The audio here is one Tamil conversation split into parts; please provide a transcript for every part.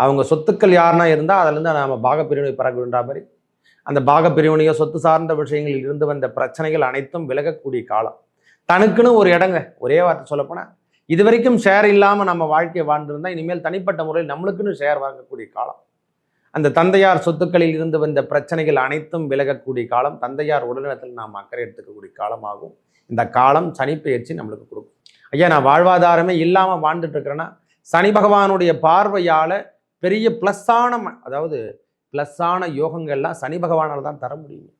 அவங்க சொத்துக்கள் யாருன்னா இருந்தால் அதுலேருந்து நம்ம பாகப்பிரிவினை பெறக்கூடிய மாதிரி அந்த பாகப்பிரிவினையோ சொத்து சார்ந்த விஷயங்களில் இருந்து வந்த பிரச்சனைகள் அனைத்தும் விலகக்கூடிய காலம். தனக்குன்னு ஒரு இடங்க, ஒரே வார்த்தை சொல்லப்போனால் இது வரைக்கும் ஷேர் இல்லாமல் நம்ம வாழ்க்கையை வாழ்ந்துருந்தால் இனிமேல் தனிப்பட்ட முறையில் நம்மளுக்குன்னு ஷேர் வாங்கக்கூடிய காலம். அந்த தந்தையார் சொத்துக்களில் இருந்து வந்த பிரச்சனைகள் அனைத்தும் விலகக்கூடிய காலம். தந்தையார் உடல்நலத்தில் நாம் அக்கறை எடுத்துக்கக்கூடிய காலமாகும் இந்த காலம். சனி பெயர்ச்சி நம்மளுக்கு கொடுக்கும். ஐயா, நான் வாழ்வாதாரமே இல்லாமல் வாழ்ந்துட்டு இருக்கிறேன்னா சனி பகவானுடைய பார்வையால் பெரிய ப்ளஸ்ஸான யோகங்கள்லாம் சனி பகவானால் தான் தர முடியும்.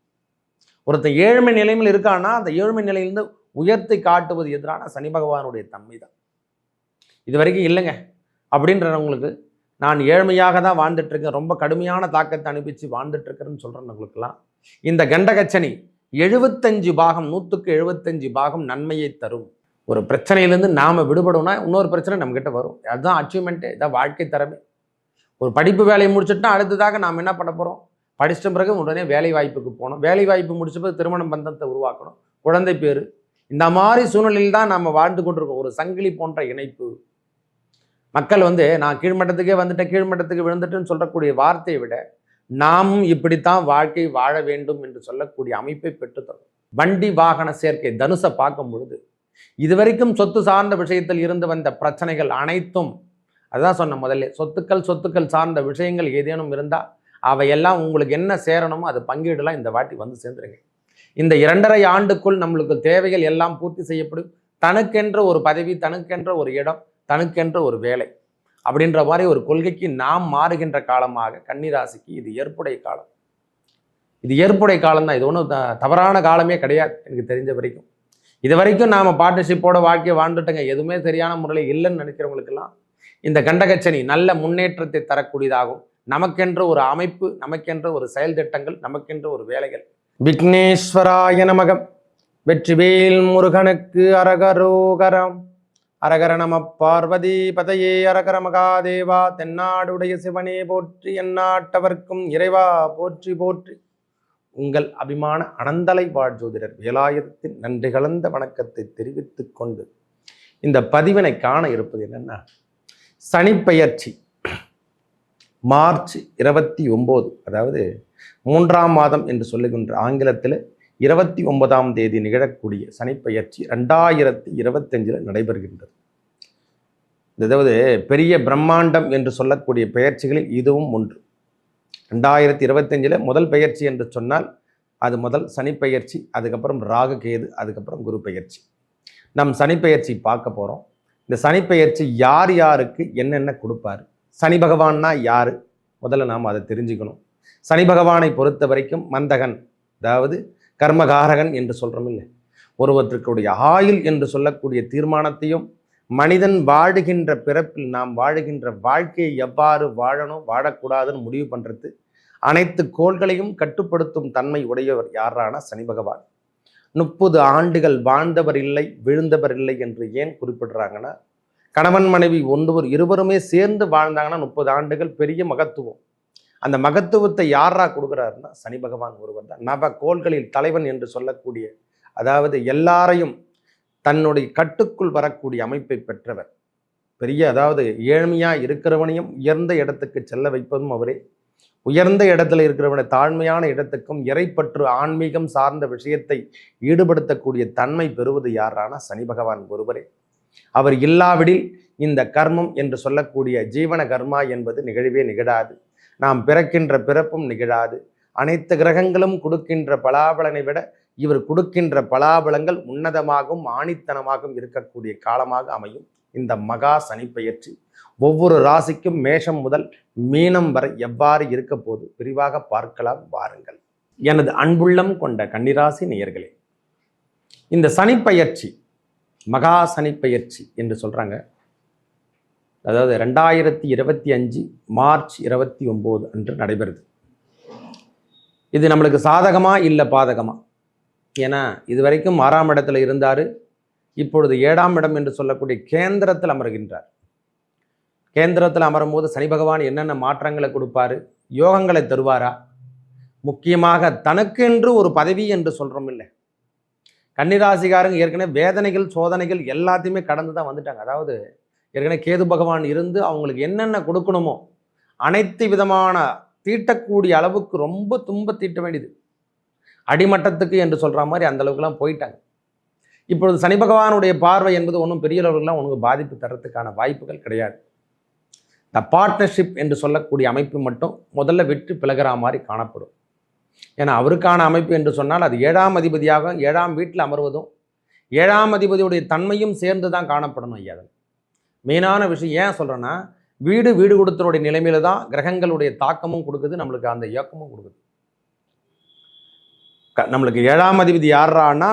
ஒருத்தன் ஏழ்மை நிலையில் இருக்கான்னா அந்த ஏழ்மை நிலையிலிருந்து உயர்த்தி காட்டுவது எதிரான சனி பகவானுடைய தன்மை தான். இது வரைக்கும் இல்லைங்க அப்படின்றவங்களுக்கு நான் ஏழ்மையாக தான் வாழ்ந்துட்டு இருக்கேன், ரொம்ப கடுமையான தாக்கத்தை அனுப்பிச்சு வாழ்ந்துட்டு இருக்கிறேன்னு சொல்கிறவங்களுக்கெல்லாம் இந்த கண்டகச்சனி 75 பாகம் 100க்கு 75 நன்மையை தரும். ஒரு பிரச்சனையிலேருந்து நாம் விடுபடணும்னா இன்னொரு பிரச்சனை நம்மக்கிட்ட வரும். அதுதான் அச்சீவ்மெண்ட்டு, இதான் வாழ்க்கை தரமே. ஒரு படிப்பு வேலையை முடிச்சுட்டா அடுத்ததாக நாம் என்ன பண்ண போகிறோம்? படிச்சிட்ட பிறகு உடனே வேலை வாய்ப்புக்கு போகணும். வேலை வாய்ப்பு முடிச்சப்போ திருமணம் பந்தத்தை உருவாக்கணும், குழந்தை பேர். இந்த மாதிரி சூழ்நிலையில் தான் நம்ம வாழ்ந்து கொண்டிருக்கோம். ஒரு சங்கிலி போன்ற இணைப்பு. மக்கள் நான் கீழ்மட்டத்துக்கே வந்துட்டேன், கீழ்மட்டத்துக்கு விழுந்துட்டுன்னு சொல்லக்கூடிய வார்த்தையை விட நாமும் இப்படித்தான் வாழ்க்கை வாழ வேண்டும் என்று சொல்லக்கூடிய அமைப்பை பெற்றுத்தரும். வண்டி வாகன சேர்க்கை தனுசை பார்க்கும் பொழுது இதுவரைக்கும் சொத்து சார்ந்த விஷயத்தில் இருந்து வந்த பிரச்சனைகள் அனைத்தும், அதுதான் சொன்ன முதல்ல, சொத்துக்கள் சார்ந்த விஷயங்கள் ஏதேனும் இருந்தால் அவையெல்லாம் உங்களுக்கு என்ன சேரணுமோ அது பங்கீடலாம் இந்த வாட்டி வந்து சேர்ந்துருங்க. இந்த 2.5 ஆண்டுக்குள் நம்மளுக்கு தேவைகள் எல்லாம் பூர்த்தி செய்யப்படும். தனக்கென்ற ஒரு பதவி, தனக்கென்ற ஒரு இடம், தனக்கென்ற ஒரு வேலை அப்படின்ற மாதிரி ஒரு கொள்கைக்கு நாம் மாறுகின்ற காலமாக கன்னிராசிக்கு இது ஏற்புடைய காலம். இது ஏற்புடைய காலம் தான். இது ஒன்றும் தவறான காலமே கிடையாது எனக்கு தெரிஞ்ச வரைக்கும். இது வரைக்கும் நாம் பார்ட்னர்ஷிப்போட வாழ்க்கையை வாழ்ந்துட்டோங்க, எதுவுமே சரியான முறையில் இல்லைன்னு நினைக்கிறவங்களுக்கெல்லாம் இந்த கண்டகச்சனி நல்ல முன்னேற்றத்தை தரக்கூடியதாகும். நமக்கென்ற ஒரு அமைப்பு, நமக்கென்ற ஒரு செயல் திட்டங்கள், நமக்கென்ற ஒரு வேலைகள். விக்னேஸ்வராய நமகம். வெற்றிவேல் முருகனுக்கு அரகரோகரம். அரகர நம பார்வதி பதையே அரகர மகாதேவா. தென்னாடுடைய சிவனே போற்றி, எந்நாட்டவர்க்கும் இறைவா போற்றி போற்றி. உங்கள் அபிமான அனந்தலை வாழ் ஜோதிடர் வேலாயுதத்தின் நன்றி கலந்த வணக்கத்தை தெரிவித்துக் கொண்டு இந்த பதிவினை காண இருப்பது என்னன்னா, சனிப்பெயர்ச்சி மார்ச் 29, அதாவது 3ஆம் மாதம் என்று சொல்லுகின்ற ஆங்கிலத்தில் 29ஆம் தேதி நிகழக்கூடிய சனிப்பெயர்ச்சி 2025 நடைபெறுகின்றது. அதாவது பெரிய பிரம்மாண்டம் என்று சொல்லக்கூடிய பெயர்ச்சிகளில் இதுவும் ஒன்று. 2025 முதல் பெயர்ச்சி என்று சொன்னால் அது முதல் சனிப்பெயர்ச்சி, அதுக்கப்புறம் ராகு கேது, அதுக்கப்புறம் குரு பெயர்ச்சி. நம் சனிப்பெயர்ச்சி பார்க்க போகிறோம். இந்த சனிப்பெயர்ச்சி யார் யாருக்கு என்னென்ன கொடுப்பாரு, சனி பகவான்னா யார், முதல்ல நாம் அதை தெரிஞ்சுக்கணும். சனி பகவானை பொறுத்த வரைக்கும் மந்தகன், அதாவது கர்மகாரகன் என்று சொல்கிறோம் இல்லை, ஒருவற்றுக்குடைய ஆயுள் என்று சொல்லக்கூடிய தீர்மானத்தையும் மனிதன் வாழுகின்ற பிறப்பில் நாம் வாழுகின்ற வாழ்க்கையை எவ்வாறு வாழணும் வாழக்கூடாதுன்னு முடிவு பண்ணுறது அனைத்து கோள்களையும் கட்டுப்படுத்தும் தன்மை உடையவர் யாரான சனி பகவான். 30 ஆண்டுகள் வாழ்ந்தவர் இல்லை விழுந்தவர் இல்லை என்று ஏன் குறிப்பிடுறாங்கன்னா, கணவன் மனைவி இருவருமே சேர்ந்து வாழ்ந்தாங்கன்னா 30 ஆண்டுகள் பெரிய மகத்துவம். அந்த மகத்துவத்தை யாரா கொடுக்குறாருன்னா சனி பகவான் ஒருவர் தான். நவ கோள்களில் தலைவன் என்று சொல்லக்கூடிய, அதாவது எல்லாரையும் தன்னுடைய கட்டுக்குள் வரக்கூடிய அமைப்பை பெற்றவர். பெரிய, அதாவது ஏழ்மையாக இருக்கிறவனையும் உயர்ந்த இடத்துக்கு செல்ல வைப்பதும் அவரே. உயர்ந்த இடத்துல இருக்கிறவனை தாழ்மையான இடத்துக்கும் இறைப்பற்று ஆன்மீகம் சார்ந்த விஷயத்தை ஈடுபடுத்தக்கூடிய தன்மை பெறுவது யாரான சனி பகவான் ஒருவரே. அவர் இல்லாவிடில் இந்த கர்மம் என்று சொல்லக்கூடிய ஜீவன கர்மா என்பது நிகழவே நிகழாது. நாம் பிறக்கின்ற பிறப்பும் நிகழாது. அனைத்து கிரகங்களும் கொடுக்கின்ற பலாபலனை விட இவர் கொடுக்கின்ற பலாபலங்கள் உன்னதமாகவும் ஆணித்தனமாகவும் இருக்கக்கூடிய காலமாக அமையும் இந்த மகா சனிப்பெயர்ச்சி. ஒவ்வொரு ராசிக்கும் மேஷம் முதல் மீனம் வரை எவ்வாறு இருக்க போது விரிவாக பார்க்கலாம் வாருங்கள். எனது அன்புள்ளம் கொண்ட கன்னிராசி நேயர்களே, இந்த சனிப்பெயர்ச்சி மகா சனிப்பெயர்ச்சி என்று சொல்றாங்க. அதாவது 2025 மார்ச் 29 அன்று நடைபெறுது. இது நம்மளுக்கு சாதகமா இல்லை பாதகமா? ஏன்னா இதுவரைக்கும் 6ஆம் இடத்துல இருந்தார், இப்பொழுது 7ஆம் இடம் என்று சொல்லக்கூடிய கேந்திரத்தில் அமர்கின்றார். கேந்திரத்தில் அமரும்போது சனி பகவான் என்னென்ன மாற்றங்களை கொடுப்பாரு, யோகங்களை தருவாரா? முக்கியமாக தனக்கு என்று ஒரு பதவி என்று சொல்கிறோம் இல்லை, கன்னிராசிக்காரங்க ஏற்கனவே வேதனைகள் சோதனைகள் எல்லாத்தையுமே கடந்து தான் வந்துட்டாங்க. அதாவது ஏற்கனவே கேது பகவான் இருந்து அவங்களுக்கு என்னென்ன கொடுக்கணுமோ அனைத்து விதமான தீட்டக்கூடிய அளவுக்கு ரொம்ப துன்ப தீட்ட வேண்டியது, அடிமட்டத்துக்கு என்று சொல்கிற மாதிரி அந்த அளவுக்குலாம் போயிட்டாங்க. இப்பொழுது சனி பகவானுடைய பார்வை என்பது ஒன்றும் பெரிய அளவுக்குலாம் உனக்கு பாதிப்பு தரத்துக்கான வாய்ப்புகள் கிடையாது. இந்த பார்ட்னர்ஷிப் என்று சொல்லக்கூடிய அமைப்பு மட்டும் முதல்ல விட்டு பிளகிற மாதிரி காணப்படும். ஏன்னா அவருக்கான அமைப்பு என்று சொன்னால் அது 7ஆம் அதிபதியாக 7ஆம் வீட்டில் அமர்வதும் 7ஆம் அதிபதியுடைய தன்மையும் சேர்ந்து தான் காணப்படணும். ஐயா மெயினான விஷயம் ஏன் சொல்கிறேன்னா, வீடு கொடுத்தருடைய நிலைமையில தான் கிரகங்களுடைய தாக்கமும் கொடுக்குது, நம்மளுக்கு அந்த இயக்கமும் கொடுக்குது. நம்மளுக்கு 7ஆம் அதிபதி யாரான்னா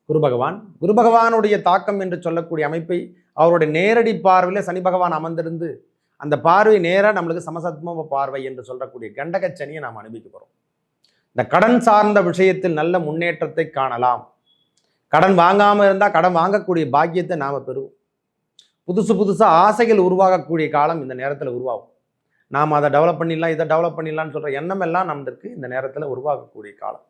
குரு பகவான். குரு பகவானுடைய தாக்கம் என்று சொல்லக்கூடிய அமைப்பை அவருடைய நேரடி பார்வையில் சனி பகவான் அமர்ந்திருந்து அந்த பார்வை நேராக நம்மளுக்கு சமசத்ம பார்வை என்று சொல்லக்கூடிய கண்டகச்சனியை நாம் அனுபவிக்க போகிறோம். இந்த கடன் சார்ந்த விஷயத்தில் நல்ல முன்னேற்றத்தை காணலாம். கடன் வாங்காமல் இருந்தால் கடன் வாங்கக்கூடிய பாக்கியத்தை நாம் பெறுவோம். புதுசாக ஆசைகள் உருவாகக்கூடிய காலம் இந்த நேரத்தில் உருவாகும். நாம் அதை டெவலப் பண்ணிடலாம், இதை டெவலப் பண்ணிடலாம்னு சொல்கிற எண்ணம் எல்லாம் நம்மளுக்கு இந்த நேரத்தில் உருவாகக்கூடிய காலம்.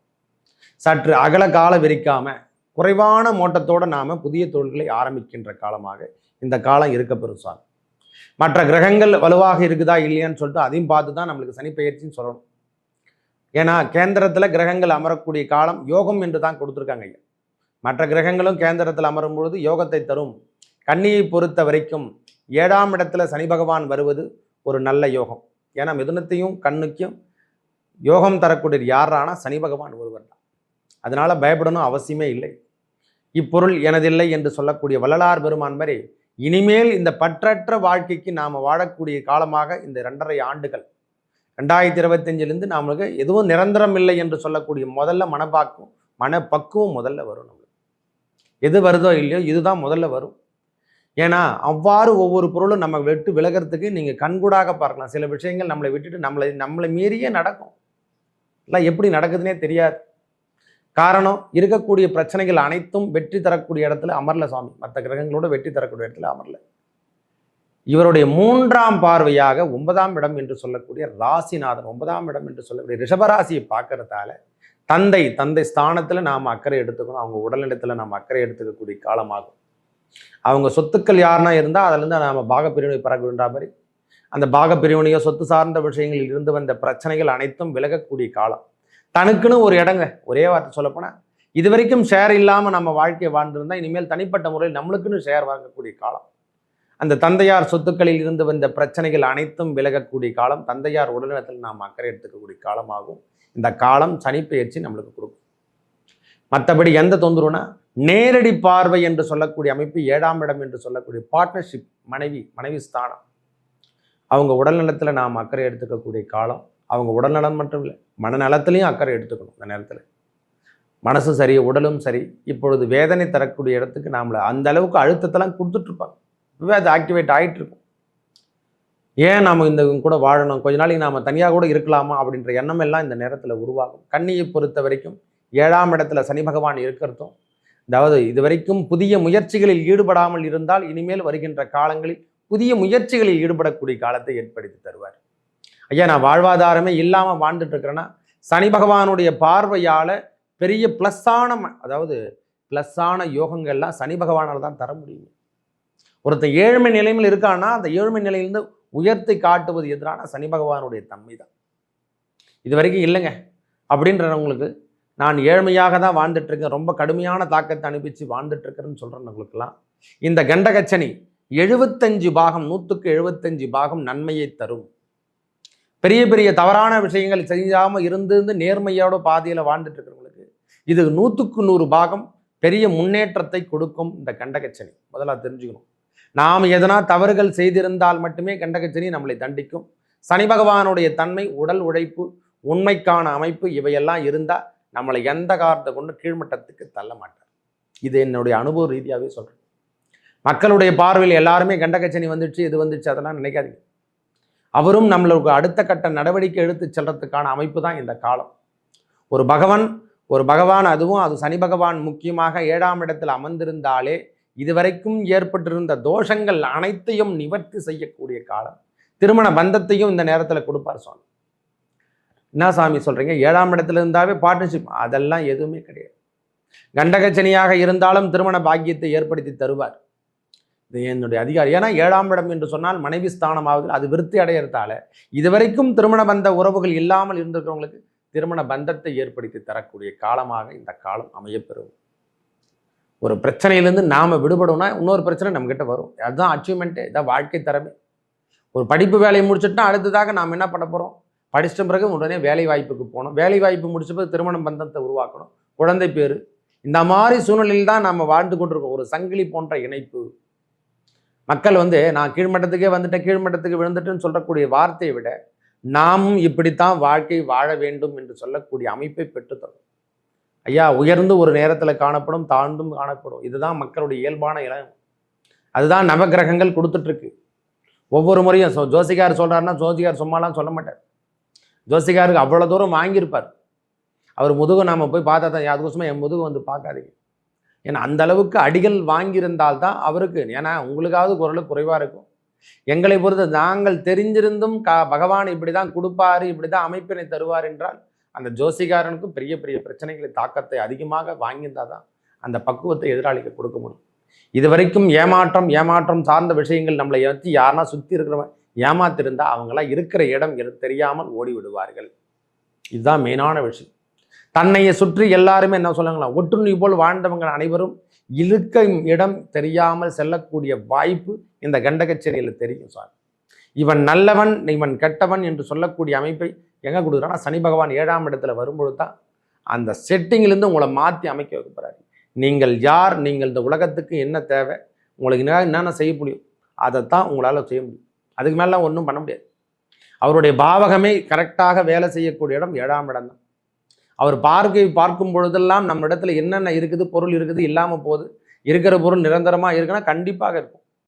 சற்று அகல கால விரிக்காமல் குறைவான மோட்டத்தோடு நாம் புதிய தொழில்களை ஆரம்பிக்கின்ற காலமாக இந்த காலம் இருக்க பெருசாகும். மற்ற கிரகங்கள் வலுவாக இருக்குதா இல்லையான்னு சொல்லிட்டு அதையும் பார்த்து தான் நம்மளுக்கு சனி பெயர்ச்சின்னு சொல்லணும். ஏன்னா கேந்திரத்தில் கிரகங்கள் அமரக்கூடிய காலம் யோகம் என்று தான் கொடுத்துருக்காங்க ஐயா. மற்ற கிரகங்களும் கேந்திரத்தில் அமரும் பொழுது யோகத்தை தரும். கன்னியை பொறுத்த வரைக்கும் 7ஆம் இடத்துல சனி பகவான் வருவது ஒரு நல்ல யோகம். ஏன்னா மிதுனத்தையும் கண்ணுக்கும் யோகம் தரக்கூடிய யாரானா சனி பகவான் ஒருவர் தான். அதனால பயப்படணும் அவசியமே இல்லை. இப்பொருள் எனதில்லை என்று சொல்லக்கூடிய வள்ளலார் பெருமான் மாதிரி இனிமேல் இந்த பற்றற்ற வாழ்க்கைக்கு நாம் வாழக்கூடிய காலமாக இந்த 2.5 ஆண்டுகள் 2025 நம்மளுக்கு எதுவும் நிரந்தரம் இல்லை என்று சொல்லக்கூடிய முதல்ல மனப்பக்குவம் முதல்ல வரும். நம்மளுக்கு எது வருதோ இல்லையோ இதுதான் முதல்ல வரும். ஏன்னா அவ்வாறு ஒவ்வொரு பொருளும் நம்ம விட்டு விலகிறதுக்கு நீங்கள் கண்கூடாக பார்க்கலாம். சில விஷயங்கள் நம்மளை விட்டுட்டு நம்மளை மீறியே நடக்கும். இல்லை எப்படி நடக்குதுன்னே தெரியாது. காரணம் இருக்கக்கூடிய பிரச்சனைகள் அனைத்தும் வெற்றி தரக்கூடிய இடத்துல அமரல சுவாமி. மற்ற கிரகங்களோட வெற்றி தரக்கூடிய இடத்துல அமரல. இவருடைய 3ஆம் பார்வையாக 9ஆம் இடம் என்று சொல்லக்கூடிய ராசிநாதன் 9ஆம் இடம் என்று சொல்லக்கூடிய ரிஷபராசியை பார்க்கறதால தந்தை ஸ்தானத்தில் நாம் அக்கறை எடுத்துக்கணும். அவங்க உடல்நலத்தில் நாம் அக்கறை எடுத்துக்கக்கூடிய காலமாகும். அவங்க சொத்துக்கள் யாருன்னா இருந்தால் அதிலிருந்து நாம் பாகப்பிரிவினை பெறக்கூடிய மாதிரி அந்த பாகப்பிரிவினையோ சொத்து சார்ந்த விஷயங்களில் இருந்து வந்த பிரச்சனைகள் அனைத்தும் விலகக்கூடிய காலம். தனக்குன்னு ஒரு இடங்க, ஒரே வார்த்தை சொல்லப்போனால் இது வரைக்கும் ஷேர் இல்லாமல் நம்ம வாழ்க்கையை வாழ்ந்துருந்தால் இனிமேல் தனிப்பட்ட முறையில் நம்மளுக்குன்னு ஷேர் வாங்கக்கூடிய காலம். அந்த தந்தையார் சொத்துக்களில் இருந்து வந்த பிரச்சனைகள் அனைத்தும் விலகக்கூடிய காலம். தந்தையார் உடல்நலத்தில் நாம் அக்கறை எடுத்துக்கக்கூடிய காலமாகும். இந்த காலம் சனிப்பெயர்ச்சி நம்மளுக்கு கொடுக்கும். மற்றபடி எந்த தொந்தரவுனா நேரடி பார்வை என்று சொல்லக்கூடிய அமைப்பு 7ஆம் இடம் என்று சொல்லக்கூடிய பார்ட்னர்ஷிப் மனைவி ஸ்தானம். அவங்க உடல்நலத்தில் நாம் அக்கறை எடுத்துக்கக்கூடிய காலம். அவங்க உடல்நலம் மட்டும் இல்லை மனநலத்திலையும் அக்கறை எடுத்துக்கணும். இந்த நேரத்தில் மனசு சரி உடலும் சரி. இப்பொழுது வேதனை தரக்கூடிய இடத்துக்கு நாமளை அந்த அளவுக்கு அழுத்தத்தெல்லாம் கொடுத்துட்ருப்பாங்க. இப்போவே அது ஆக்டிவேட் ஆகிட்டு இருக்கும். ஏன் நாம் இந்த கூட வாழணும், கொஞ்ச நாளைக்கு நாம் தனியாக கூட இருக்கலாமா அப்படின்ற எண்ணம் எல்லாம் இந்த நேரத்தில் உருவாகும். கன்னியை பொறுத்த வரைக்கும் 7ஆம் இடத்துல சனி பகவான் இருக்கிறதும், அதாவது இது வரைக்கும் புதிய முயற்சிகளில் ஈடுபடாமல் இருந்தால் இனிமேல் வருகின்ற காலங்களில் புதிய முயற்சிகளில் ஈடுபடக்கூடிய காலத்தை ஏற்படுத்தி தருவார். ஐயா நான் வாழ்வாதாரமே இல்லாமல் வாழ்ந்துட்டு இருக்கிறேன்னா சனி பகவானுடைய பார்வையால் பெரிய ப்ளஸ்ஸான யோகங்கள்லாம் சனி பகவானால் தான் தர முடியும். ஒருத்தர் ஏழ்மை நிலைமையில் இருக்கான்னா அந்த ஏழ்மை நிலையிலிருந்து உயர்த்தி காட்டுவது எதிரான சனி பகவானுடைய தன்மை தான். இது வரைக்கும் இல்லைங்க அப்படின்றவங்களுக்கு நான் ஏழ்மையாக தான் வாழ்ந்துட்டுருக்கேன், ரொம்ப கடுமையான தாக்கத்தை அனுப்பிச்சு வாழ்ந்துட்டுருக்கிறேன்னு சொல்கிறவங்களுக்கெல்லாம் இந்த கண்டகச்சனி 75 பாகம் 100க்கு 75 பாகம் நன்மையை தரும். பெரிய பெரிய தவறான விஷயங்கள் செய்யாமல் இருந்து நேர்மையோட பாதையில் வாழ்ந்துட்டு இருக்கிறவங்களுக்கு இது 100க்கு 100 பாகம் பெரிய முன்னேற்றத்தை கொடுக்கும். இந்த கண்டகச்சனி முதல்ல தெரிஞ்சுக்கணும். நாம் எதனா தவறுகள் செய்திருந்தால் மட்டுமே கண்டகச்சனி நம்மளை தண்டிக்கும். சனி பகவானுடைய தன்மை உடல் உழைப்பு உண்மைக்கான அமைப்பு இவையெல்லாம் இருந்தால் நம்மளை எந்த காரணத்தை கொண்டு கீழ்மட்டத்துக்கு தள்ள மாட்டார். இது என்னுடைய அனுபவ ரீதியாகவே சொல்கிறேன். மக்களுடைய பார்வையில் எல்லாருமே கண்டகச்சனி வந்துடுச்சு இது வந்துடுச்சு அதெல்லாம் நினைக்காதீங்க. அவரும் நம்மளுக்கு அடுத்த கட்ட நடவடிக்கை எடுத்து செல்றதுக்கான அமைப்பு தான் இந்த காலம். ஒரு பகவான் அதுவும் அது சனி பகவான் முக்கியமாக 7ஆம் இடத்தில் அமர்ந்திருந்தாலே இதுவரைக்கும் ஏற்பட்டிருந்த தோஷங்கள் அனைத்தையும் நிவர்த்தி செய்யக்கூடிய காலம். திருமண பந்தத்தையும் இந்த நேரத்தில் கொடுப்பார் சுவாமி. என்ன சாமி சொல்கிறீங்க, 7ஆம் இடத்துல இருந்தாவே பார்ட்னர்ஷிப்? அதெல்லாம் எதுவுமே கிடையாது. கண்டகச்சனியாக இருந்தாலும் திருமண பாக்கியத்தை ஏற்படுத்தி தருவார். என்னுடைய அதிகாரி. ஏன்னா 7ஆம் இடம் என்று சொன்னால் மனைவி ஸ்தானமாவது, அது விருத்தி அடையறதால இதுவரைக்கும் திருமண பந்த உறவுகள் இல்லாமல் இருந்திருக்கிறவங்களுக்கு திருமண பந்தத்தை ஏற்படுத்தி தரக்கூடிய காலமாக இந்த காலம் அமையப்பெறும். ஒரு பிரச்சனையிலேருந்து நாம் விடுபடணும்னா இன்னொரு பிரச்சனை நம்மக்கிட்ட வரும். அதுதான் அச்சீவ்மெண்ட்டே, இதான் வாழ்க்கை தரமே. ஒரு படிப்பு வேலையை முடிச்சுட்டா அடுத்ததாக நாம் என்ன பண்ண போகிறோம்? படிச்சிட்ட பிறகு உடனே வேலை வாய்ப்புக்கு போகணும். வேலை வாய்ப்பு முடிச்ச பிறகு திருமண பந்தத்தை உருவாக்கணும், குழந்தை பேர். இந்த மாதிரி சூழ்நிலையில் தான் நம்ம வாழ்ந்து கொண்டிருக்கோம். ஒரு சங்கிலி போன்ற இணைப்பு. மக்கள் நான் கீழ்மட்டத்துக்கே வந்துட்டேன், கீழ்மட்டத்துக்கு விழுந்துட்டேன்னு சொல்லக்கூடிய வார்த்தையை விட நாமும் இப்படித்தான் வாழ்க்கை வாழ வேண்டும் என்று சொல்லக்கூடிய அமைப்பை பெற்றுத்தரும். ஐயா, உயர்ந்து ஒரு நேரத்தில் காணப்படும், தாழ்ந்தும் காணப்படும். இதுதான் மக்களுடைய இயல்பான இடம். அதுதான் நவகிரகங்கள் கொடுத்துட்ருக்கு. ஒவ்வொரு முறையும் ஜோசிகார் சொல்கிறாருன்னா ஜோசிகார் சும்மாலாம் சொல்ல மாட்டார். ஜோசிகாருக்கு அவ்வளோ தூரம் வாங்கியிருப்பார். அவர் முதுகு நாம் போய் பார்த்தா தான், அதுக்கோசமாக என் முதுகு வந்து பார்க்காதீங்க. ஏன்னா அந்த அளவுக்கு அடிகள் வாங்கியிருந்தால்தான் அவருக்கு. ஏன்னா உங்களுக்காவது குரல் குறைவாக இருக்கும். எங்களை பொறுத்த நாங்கள் தெரிஞ்சிருந்தும் பகவான் இப்படி தான் கொடுப்பார், இப்படி தான் அமைப்பினை தருவார் என்றால் அந்த ஜோசிகாரனுக்கும் பெரிய பெரிய பிரச்சனைகளை தாக்கத்தை அதிகமாக வாங்கியிருந்தால் தான் அந்த பக்குவத்தை எதிராளிக்கு கொடுக்க முடியும். இது வரைக்கும் ஏமாற்றம் சார்ந்த விஷயங்கள் நம்மளை வச்சு யாருன்னா சுற்றி இருக்கிறவன் ஏமாத்திருந்தால் அவங்களாம் இருக்கிற இடம் தெரியாமல் ஓடி விடுவார்கள். இதுதான் மெயினான விஷயம். தன்னையை சுற்றி எல்லாருமே என்ன சொல்லுங்களா, ஒட்டுண்ணி போல் வாழ்ந்தவங்க அனைவரும் இழுக்கும் இடம் தெரியாமல் செல்லக்கூடிய வாய்ப்பு இந்த கண்டகச்சேரியில் தெரியும் சார். இவன் நல்லவன் இவன் கெட்டவன் என்று சொல்லக்கூடிய அமைப்பை எங்கே கொடுக்குறான்னா சனி பகவான் 7ஆம் இடத்துல வரும்பொழுது தான் அந்த செட்டிங்கிலேருந்து உங்களை மாற்றி அமைக்க வைக்க போகிறாரு. நீங்கள் யார், நீங்கள் இந்த உலகத்துக்கு என்ன தேவை, உங்களுக்கு என்னென்ன செய்ய முடியும், அதைத்தான் உங்களால் செய்ய முடியும். அதுக்கு மேலாம் ஒன்றும் பண்ண முடியாது. அவருடைய பாவகமே கரெக்டாக வேலை செய்யக்கூடிய இடம் 7ஆம் இடம் தான். அவர் பார்க்கும் பொழுதெல்லாம் நம்ம இடத்துல என்னென்ன இருக்குது, பொருள் இருக்குது, இல்லாமல் போகுது, இருக்கிற பொருள் நிரந்தரமாக இருக்குன்னா கண்டிப்பாக இருக்கும்.